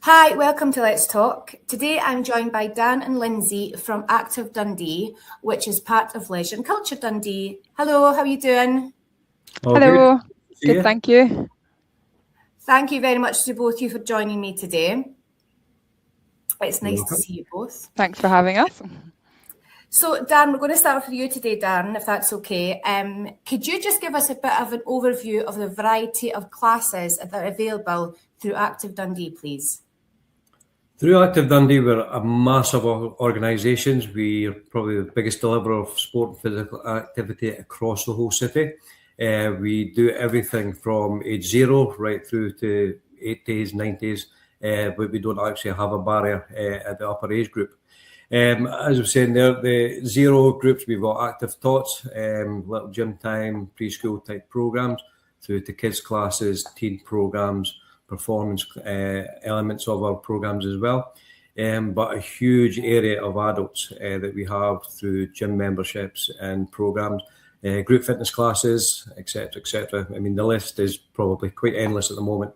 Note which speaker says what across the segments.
Speaker 1: Hi, welcome to Let's Talk. Today I'm joined by Dan and Lindsay from Active Dundee, which is part of Leisure and Culture Dundee. Hello, how are you doing?
Speaker 2: Hello, good,
Speaker 3: you.
Speaker 2: thank you.
Speaker 1: Thank you very much to both of you for joining me today. It's nice to see you both.
Speaker 2: Thanks for having us.
Speaker 1: So, Dan, we're going to start off with you today, Dan, if that's okay. Could you just give us a bit of an overview of the variety of classes that are available through Active Dundee, please?
Speaker 3: Through Active Dundee, we're a massive organisation. We're probably the biggest deliverer of sport and physical activity across the whole city. We do everything from age 0 right through to 80s, 90s, but we don't actually have a barrier at the upper age group. As I was saying there, the 0 groups, we've got active tots, little gym time, preschool type programs, through to kids classes, teen programs, performance elements of our programs as well. But a huge area of adults that we have through gym memberships and programs, group fitness classes, etc., etc. I mean, the list is probably quite endless at the moment.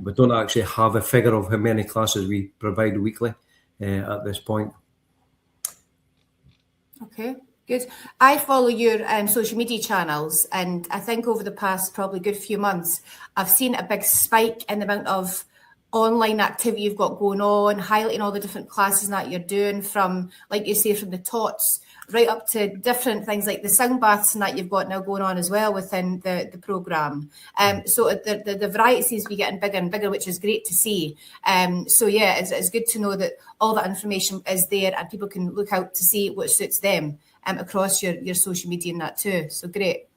Speaker 3: We don't actually have a figure of how many classes we provide weekly at this point.
Speaker 1: Okay, good. I follow your social media channels, and I think over the past probably good few months, I've seen a big spike in the amount of online activity you've got going on, highlighting all the different classes that you're doing from, like you say, from the tots right up to different things like the sound baths and that you've got now going on as well within the programme. So the variety seems to be getting bigger and bigger, which is great to see. So yeah, it's good to know that all that information is there and people can look out to see what suits them across your social media and that too. So great.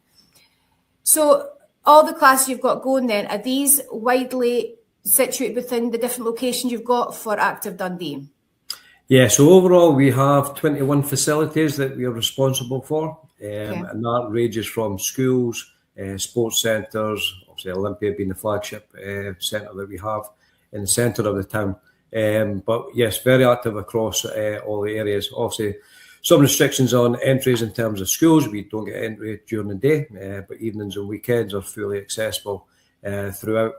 Speaker 1: So all the classes you've got going then, are these widely situated within the different locations you've got for Active Dundee?
Speaker 3: Yeah, so overall we have 21 facilities that we are responsible for, and that ranges from schools, sports centres, obviously Olympia being the flagship centre that we have in the centre of the town. But yes, very active across all the areas. Obviously, some restrictions on entries in terms of schools. We don't get entry during the day, but evenings and weekends are fully accessible throughout.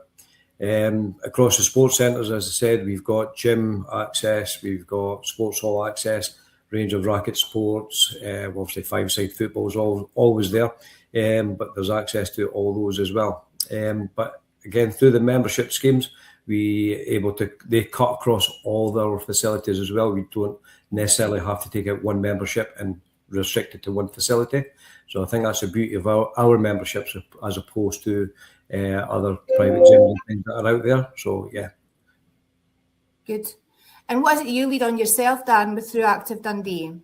Speaker 3: Across the sports centres, as I said, we've got gym access, we've got sports hall access, range of racket sports, obviously five-side football is always there, but there's access to all those as well. But again, through the membership schemes, they cut across all our facilities as well. We don't necessarily have to take out one membership and restrict it to one facility. So I think that's the beauty of our memberships as opposed to other private gyms and things that are out there. So yeah.
Speaker 1: Good. And what is it you lead on yourself, Dan, through Active Dundee?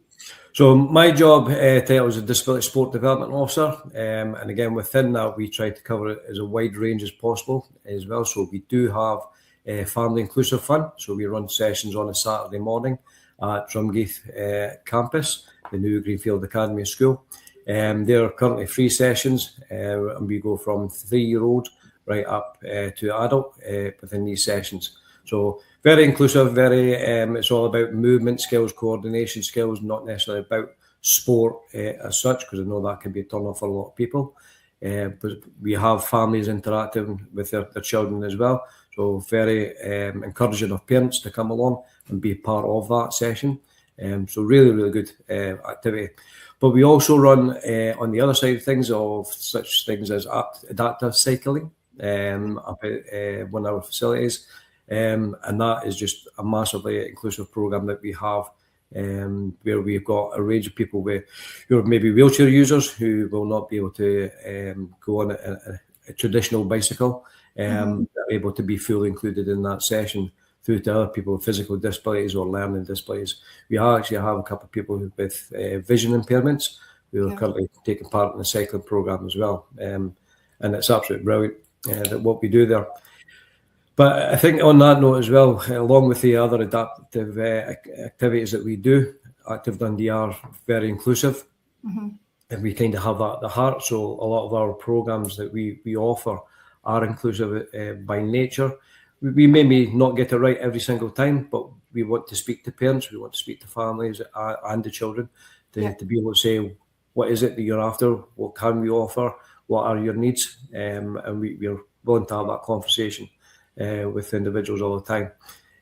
Speaker 3: So my job title is a Disability Sport Development Officer, and again within that we try to cover it as a wide range as possible as well. So we do have a family inclusive fun. So we run sessions on a Saturday morning at Drumgeeth campus, the new Greenfield Academy School. There are currently 3 sessions, and we go from 3-year-old right up to adult within these sessions. So very inclusive, it's all about movement skills, coordination skills, not necessarily about sport as such, because I know that can be a turn off for a lot of people. But we have families interacting with their children as well. So very encouraging of parents to come along and be part of that session. So really, really good activity. But we also run on the other side of things of such things as adaptive cycling up at one of our facilities. And that is just a massively inclusive program that we have, where we've got a range of people who are maybe wheelchair users who will not be able to go on a traditional bicycle, are able to be fully included in that session, through to other people with physical disabilities or learning disabilities. We actually have a couple of people with vision impairments who are currently taking part in the cycling program as well. And it's absolutely brilliant that what we do there. But I think on that note as well, along with the other adaptive activities that we do, Active Dundee are very inclusive. And we kind of have that at the heart. So a lot of our programs that we offer are inclusive by nature. We maybe not get it right every single time, but we want to speak to parents, we want to speak to families and the children to be able to say, what is it that you're after? What can we offer? What are your needs? And we're willing to have that conversation with individuals all the time.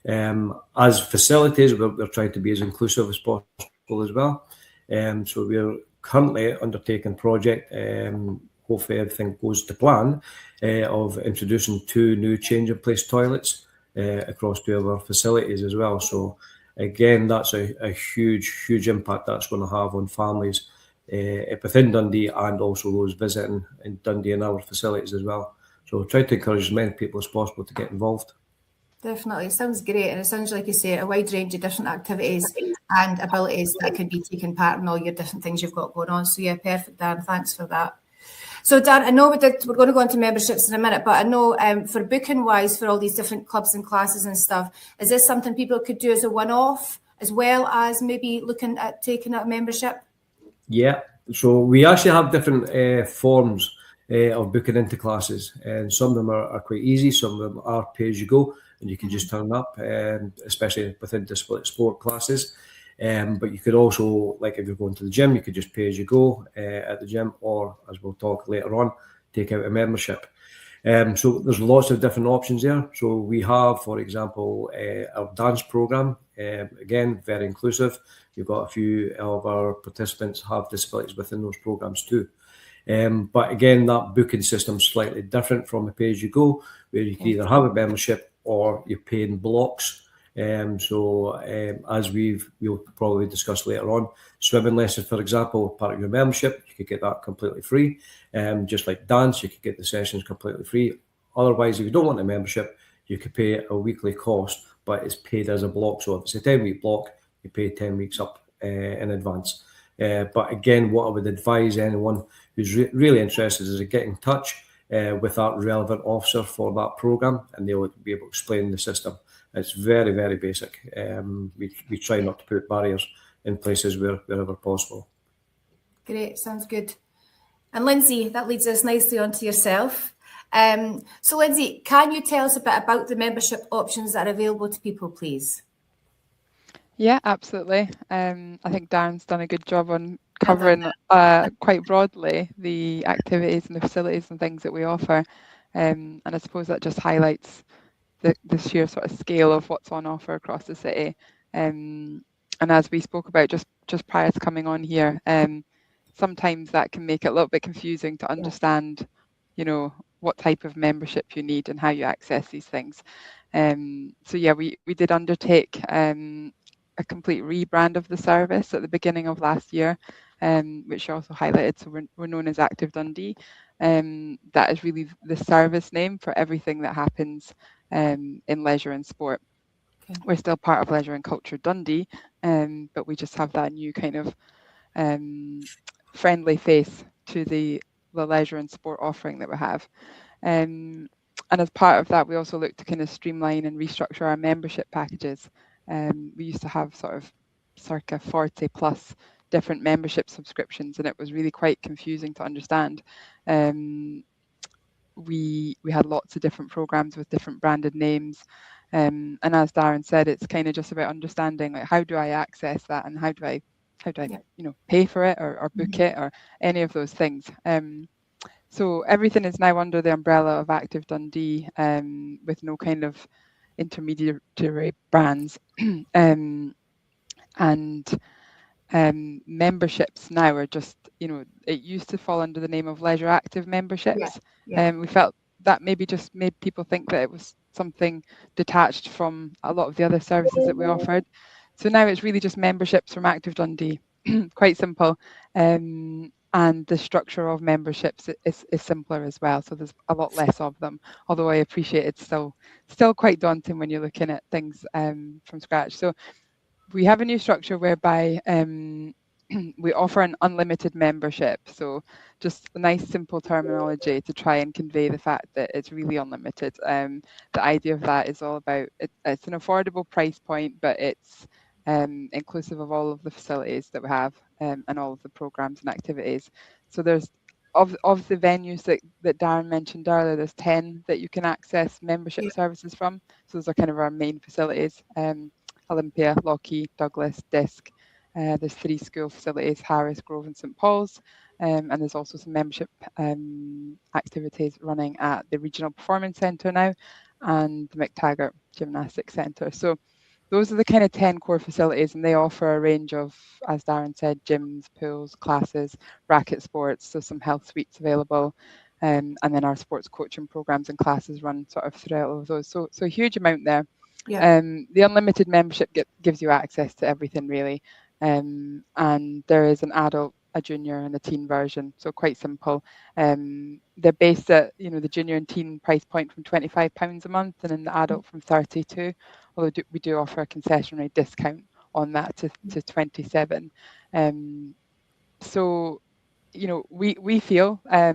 Speaker 3: As facilities, we're trying to be as inclusive as possible as well. So we're currently undertaking project, hopefully everything goes to plan, of introducing 2 new change-in-place toilets across 2 of our facilities as well. So again, that's a huge impact that's going to have on families within Dundee and also those visiting in Dundee and our facilities as well. So try to encourage as many people as possible to get involved.
Speaker 1: Definitely. It sounds great. And it sounds like you say a wide range of different activities and abilities that can be taken part in all your different things you've got going on. So yeah, perfect, Dan. Thanks for that. So Dan, I know we're going to go into memberships in a minute, but I know for booking wise for all these different clubs and classes and stuff, is this something people could do as a one-off as well as maybe looking at taking out a membership?
Speaker 3: Yeah. So we actually have different forms of booking into classes, and some of them are quite easy. Some of them are pay as you go, and you can just turn up, especially within disability sport classes. But you could also, like if you're going to the gym, you could just pay as you go at the gym, or as we'll talk later on, take out a membership. So there's lots of different options there. So we have, for example, our dance program. Again, very inclusive. We've got a few of our participants have disabilities within those programs too. But again, that booking system is slightly different from a pay-as-you-go, where you can either have a membership or you pay in blocks. As we'll probably discuss later on, swimming lessons, for example, part of your membership, you could get that completely free. Just like dance, you could get the sessions completely free. Otherwise, if you don't want a membership, you could pay a weekly cost, but it's paid as a block. So if it's a 10-week block, you pay 10 weeks up in advance. But again, what I would advise anyone who's really interested is to get in touch with that relevant officer for that program, and they'll be able to explain the system. It's very, very basic. We try not to put barriers in places wherever possible.
Speaker 1: Great, sounds good. And Lindsay, that leads us nicely onto yourself. So Lindsay, can you tell us a bit about the membership options that are available to people, please?
Speaker 2: Yeah, absolutely. I think Darren's done a good job on covering quite broadly the activities and the facilities and things that we offer. And I suppose that just highlights the sheer sort of scale of what's on offer across the city. And as we spoke about just prior to coming on here, sometimes that can make it a little bit confusing to understand, what type of membership you need and how you access these things. So yeah, we did undertake a complete rebrand of the service at the beginning of last year, which you also highlighted. So we're known as Active Dundee. That is really the service name for everything that happens in leisure and sport. Okay. We're still part of Leisure and Culture Dundee, but we just have that new kind of friendly face to the leisure and sport offering that we have. And as part of that, we also look to kind of streamline and restructure our membership packages. We used to have sort of circa 40 plus different membership subscriptions, and it was really quite confusing to understand. We had lots of different programs with different branded names, and as Darren said, it's kind of just about understanding, like, how do I access that, and how do I pay for it or book it or any of those things. So everything is now under the umbrella of Active Dundee, with no kind of intermediary brands. Memberships now are just, it used to fall under the name of Leisure Active memberships. We felt that maybe just made people think that it was something detached from a lot of the other services that we offered. So now it's really just memberships from Active Dundee. Quite simple. And the structure of memberships is simpler as well. So there's a lot less of them, although I appreciate it's still quite daunting when you're looking at things from scratch. So we have a new structure whereby we offer an unlimited membership. So just a nice simple terminology to try and convey the fact that it's really unlimited. The idea of that is all about, it's an affordable price point, but it's inclusive of all of the facilities that we have and all of the programs and activities. So there's of the venues that Darren mentioned earlier, there's 10 that you can access membership services from. So those are kind of our main facilities: Olympia, Lockheed, Douglas, Disk. There's 3 school facilities: Harris, Grove and St Paul's. And there's also some membership activities running at the Regional Performance Centre now, and the McTaggart Gymnastics Centre. So those are the kind of 10 core facilities, and they offer a range of, as Darren said, gyms, pools, classes, racket sports, so some health suites available, and then our sports coaching programs and classes run sort of throughout all of those. So a huge amount there.
Speaker 1: Yeah.
Speaker 2: The unlimited membership gives you access to everything really, and there is an adult, a junior, and a teen version. So quite simple. They're based at the junior and teen price point from £25 a month, and in the adult from 32. Although we do offer a concessionary discount on that to 27. So we feel that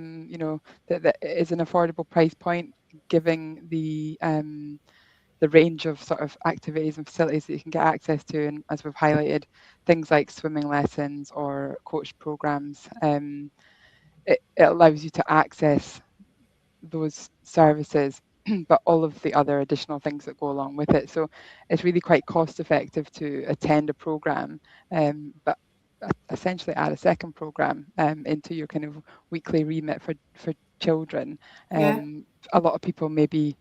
Speaker 2: it is an affordable price point, giving the range of sort of activities and facilities that you can get access to, and as we've highlighted, things like swimming lessons or coach programs. It allows you to access those services, but all of the other additional things that go along with it. So it's really quite cost effective to attend a program, but essentially add a second program into your kind of weekly remit for children. A lot of people maybe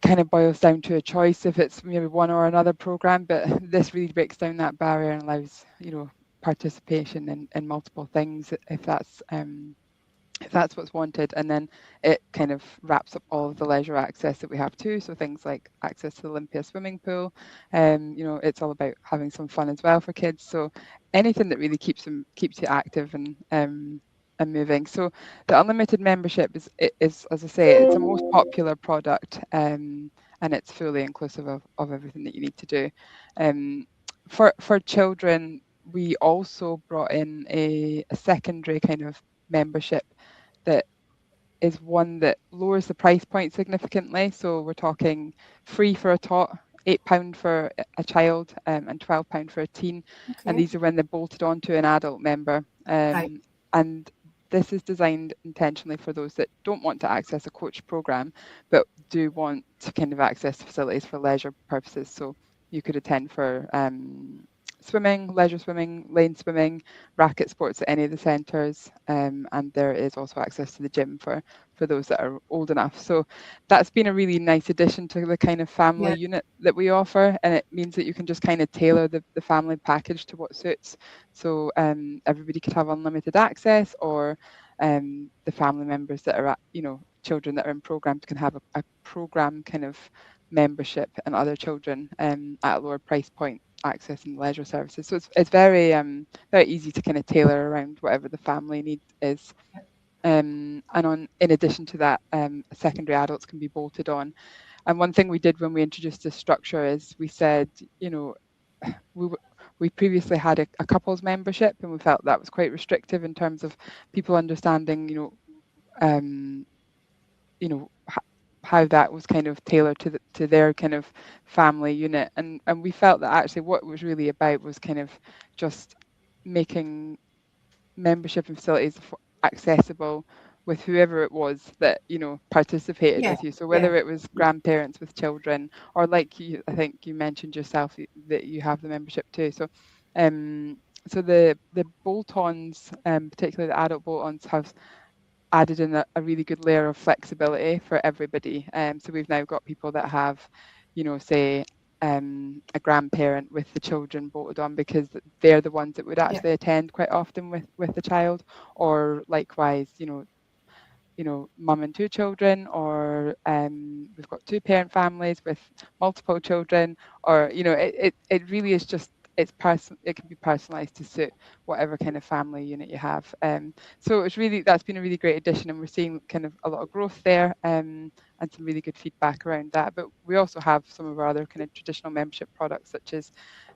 Speaker 2: kind of boils down to a choice if it's maybe one or another program, but this really breaks down that barrier and allows participation in multiple things if that's what's wanted. And then it kind of wraps up all of the leisure access that we have too, so things like access to the Olympia swimming pool. It's all about having some fun as well for kids, so anything that really keeps you active and moving. So the unlimited membership is, as I say, it's the most popular product, and it's fully inclusive of everything that you need to do. For children, we also brought in a secondary kind of membership that is one that lowers the price point significantly. So we're talking free for a tot, £8 for a child, and £12 for a teen. Okay. And these are when they're bolted onto an adult member. Right. And this is designed intentionally for those that don't want to access a coach program, but do want to kind of access facilities for leisure purposes. So you could attend for swimming, leisure swimming, lane swimming, racket sports at any of the centres, and there is also access to the gym for those that are old enough. So that's been a really nice addition to the kind of family unit that we offer, and it means that you can just kind of tailor the family package to what suits. So everybody could have unlimited access, or the family members that are at, children that are in programs can have a program kind of membership, and other children at a lower price point accessing leisure services. So it's very very easy to kind of tailor around whatever the family need is. And in addition to that, secondary adults can be bolted on. And one thing we did when we introduced this structure is we said, we previously had a couples membership, and we felt that was quite restrictive in terms of people understanding, how that was kind of tailored to their kind of family unit, and we felt that actually what it was really about was kind of just making membership and facilities accessible with whoever it was that participated with you. So whether it was grandparents with children, or like I think you mentioned yourself that you have the membership too. So so the bolt-ons, particularly the adult bolt-ons, have added in a really good layer of flexibility for everybody. So we've now got people that have, say, a grandparent with the children bolted on, because they're the ones that would actually attend quite often with the child, or likewise, mum and two children, or we've got two parent families with multiple children, or it really is just, it can be personalized to suit whatever kind of family unit you have. So that's been a really great addition, and we're seeing kind of a lot of growth there, and some really good feedback around that. But we also have some of our other kind of traditional membership products, such as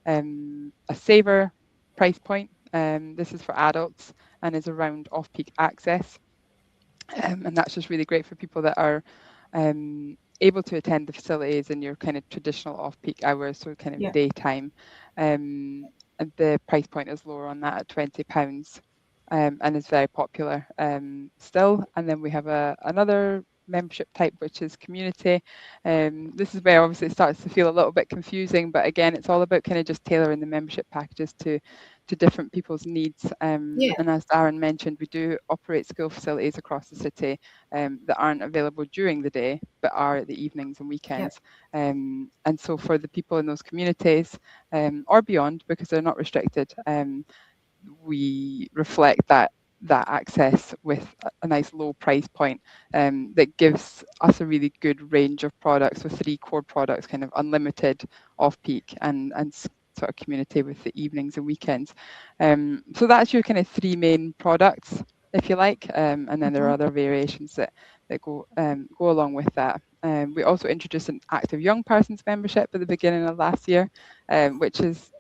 Speaker 2: a saver price point. This is for adults and is around off-peak access. And that's just really great for people that are able to attend the facilities in your kind of traditional off-peak hours, so kind of daytime. And the price point is lower on that at £20, and is very popular still. And then we have another membership type, which is community. This is where obviously it starts to feel a little bit confusing, but again, it's all about kind of just tailoring the membership packages to to different people's needs. And as Darren mentioned, we do operate school facilities across the city that aren't available during the day, but are at the evenings and weekends. And so for the people in those communities or beyond, because they're not restricted, we reflect that access with a nice low price point that gives us a really good range of products with 3 core products, kind of unlimited, off-peak, and sort of community with the evenings and weekends. So that's your kind of 3 main products, if you like, and then there are other variations that go along with that. We also introduced an active young persons membership at the beginning of last year, which is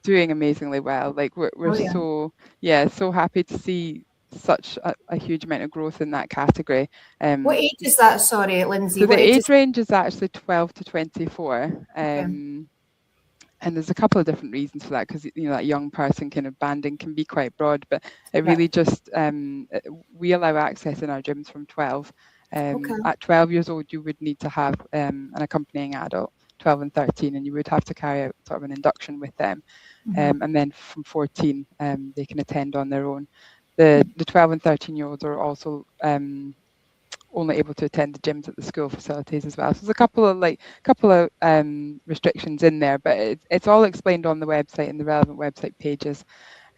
Speaker 2: doing amazingly well. Like we're so happy to see such a huge amount of growth in that category.
Speaker 1: What age is that, sorry, Lindsay?
Speaker 2: So the age range is actually 12 to 24. And there's a couple of different reasons for that, because that young person kind of banding can be quite broad, but it really just we allow access in our gyms from 12. At 12 years old, you would need to have an accompanying adult, 12 and 13, and you would have to carry out sort of an induction with them. And then from 14, they can attend on their own. The 12 and 13-year-olds are also only able to attend the gyms at the school facilities as well. So there's a couple of restrictions in there, but it's all explained on the website and the relevant website pages.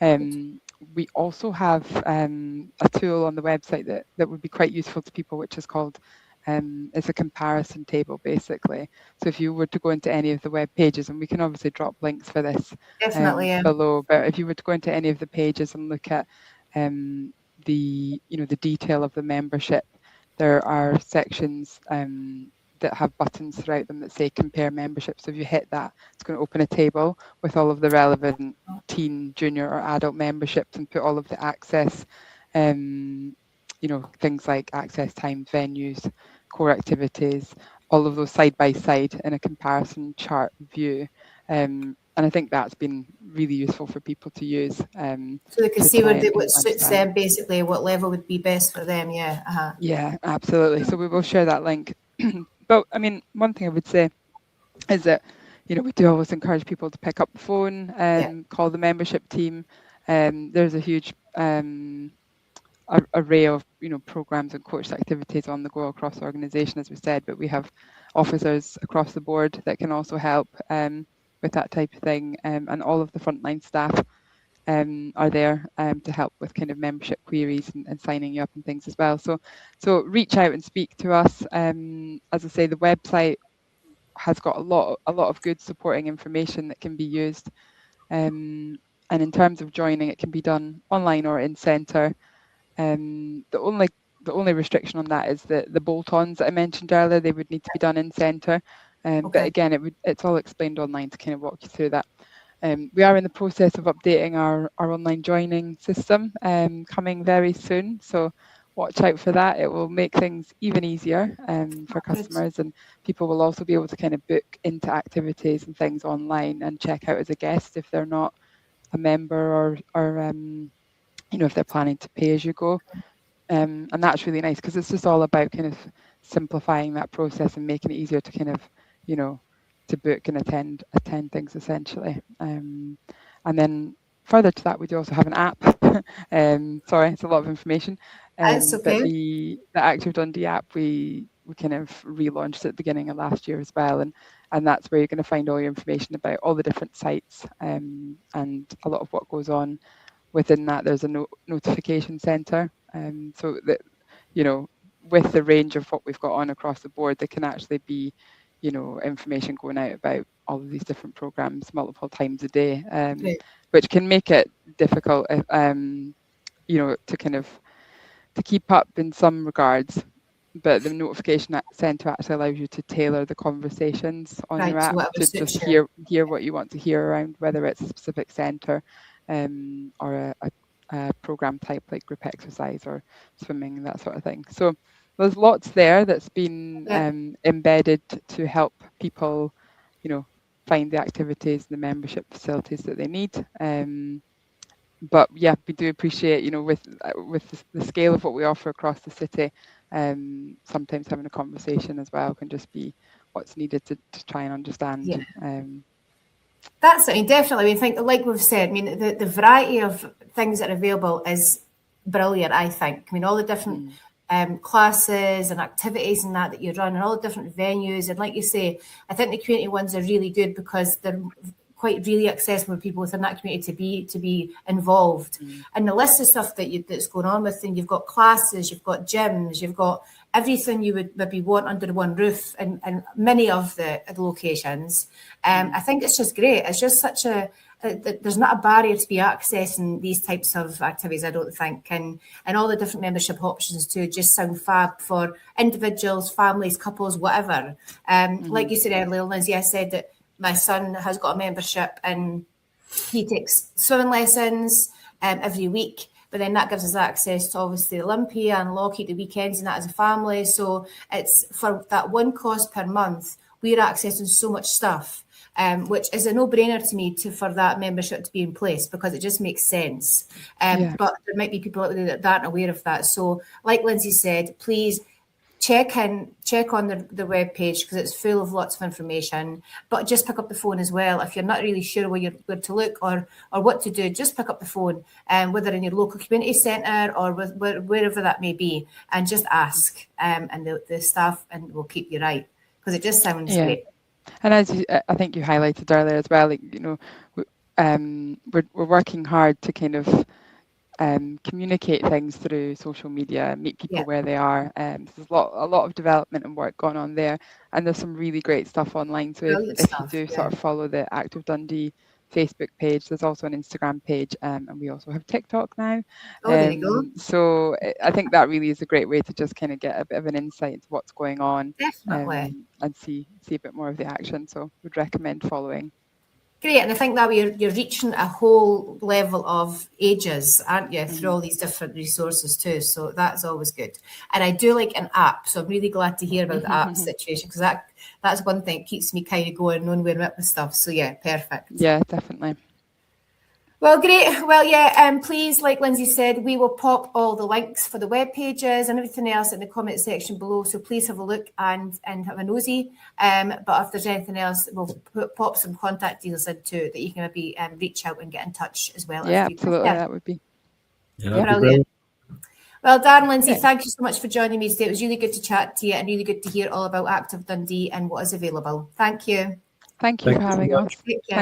Speaker 2: We also have a tool on the website that would be quite useful to people, which is called it's a comparison table, basically. So if you were to go into any of the web pages, and we can obviously drop links for this below, but if you were to go into any of the pages and look at the detail of the membership, there are sections that have buttons throughout them that say compare memberships. So if you hit that, it's going to open a table with all of the relevant teen, junior or adult memberships and put all of the access, things like access times, venues, core activities, all of those side by side in a comparison chart view. And I think that's been really useful for people to use.
Speaker 1: So they can see what suits them, basically, what level would be best for them.
Speaker 2: Yeah, absolutely. So we will share that link. But I mean, one thing I would say is that, we do always encourage people to pick up the phone and call the membership team. There's a huge array of programs and coached activities on the go across the organisation, as we said, but we have officers across the board that can also help with that type of thing, and all of the frontline staff are there to help with kind of membership queries and signing you up and things as well. So reach out and speak to us. As I say, the website has got a lot of good supporting information that can be used. And in terms of joining, it can be done online or in centre. The only restriction on that is the bolt-ons that I mentioned earlier. They would need to be done in centre. But again, it's all explained online to kind of walk you through that. We are in the process of updating our online joining system, coming very soon. So watch out for that. It will make things even easier for customers, and people will also be able to kind of book into activities and things online and check out as a guest if they're not a member or if they're planning to pay as you go. And that's really nice, because it's just all about kind of simplifying that process and making it easier to kind of, to book and attend things, essentially. And then further to that, we do also have an app. Sorry, it's a lot of information.
Speaker 1: That's okay.
Speaker 2: But the Active Dundee app, we kind of relaunched at the beginning of last year as well. And that's where you're going to find all your information about all the different sites and a lot of what goes on. Within that, there's a notification centre. So that, with the range of what we've got on across the board, there can actually be, information going out about all of these different programs multiple times a day, which can make it difficult, to kind of to keep up in some regards. But the notification centre actually allows you to tailor the conversations on your app to just hear what you want to hear around, whether it's a specific centre or a program type like group exercise or swimming and that sort of thing. So there's lots there that's been embedded to help people, find the activities and the membership facilities that they need. But yeah, we do appreciate, with the scale of what we offer across the city, sometimes having a conversation as well can just be what's needed to try and understand
Speaker 1: That's it. I mean, definitely. I think, like we've said, I mean, the variety of things that are available is brilliant, I think. I mean, all the different classes and activities and that you run and all the different venues. And like you say, I think the community ones are really good because they're quite really accessible for people within that community to be involved. And the list of stuff that's going on with them, you've got classes, you've got gyms, you've got everything you would maybe want under one roof and many of the locations. I think it's just great. It's just such there's not a barrier to be accessing these types of activities, I don't think. And all the different membership options too just sound fab for individuals, families, couples, whatever. Like you said earlier, Lindsay, I said that my son has got a membership and he takes swimming lessons every week. But then that gives us access to obviously Olympia and Lockheed the weekends and that as a family. So it's for that one cost per month, we're accessing so much stuff, which is a no-brainer to me for that membership to be in place because it just makes sense. But there might be people out there that aren't aware of that. So like Lindsay said, please check on the web page because it's full of lots of information, but just pick up the phone as well. If you're not really sure where to look or what to do, just pick up the phone, whether in your local community centre or wherever that may be, and just ask, and the staff and will keep you right because it just sounds great.
Speaker 2: And as I think you highlighted earlier as well, like, you know, we're working hard to kind of communicate things through social media, meet people where they are. There's a lot of development and work going on there, and there's some really great stuff online. So if you do sort of follow the Active Dundee Facebook page, there's also an Instagram page, and we also have TikTok now.
Speaker 1: There you go.
Speaker 2: So I think that really is a great way to just kind of get a bit of an insight into what's going on, and see a bit more of the action. So would recommend following.
Speaker 1: Great, and I think that way you're reaching a whole level of ages, aren't you, through all these different resources too. So that's always good. And I do like an app, so I'm really glad to hear about the app situation because that's one thing that keeps me kind of going, knowing where I'm at with stuff. So yeah, perfect.
Speaker 2: Yeah, definitely.
Speaker 1: Well, great. Well, please, like Lindsay said, we will pop all the links for the web pages and everything else in the comment section below. So please have a look and have a nosy. But if there's anything else, we'll pop some contact details in too that you can maybe reach out and get in touch as well.
Speaker 2: Yeah, absolutely. That would be.
Speaker 1: Brilliant. Well, Darren, Lindsay, thank you so much for joining me today. It was really good to chat to you and really good to hear all about Active Dundee and what is available. Thank you.
Speaker 2: Thank you for having us.
Speaker 1: Take care.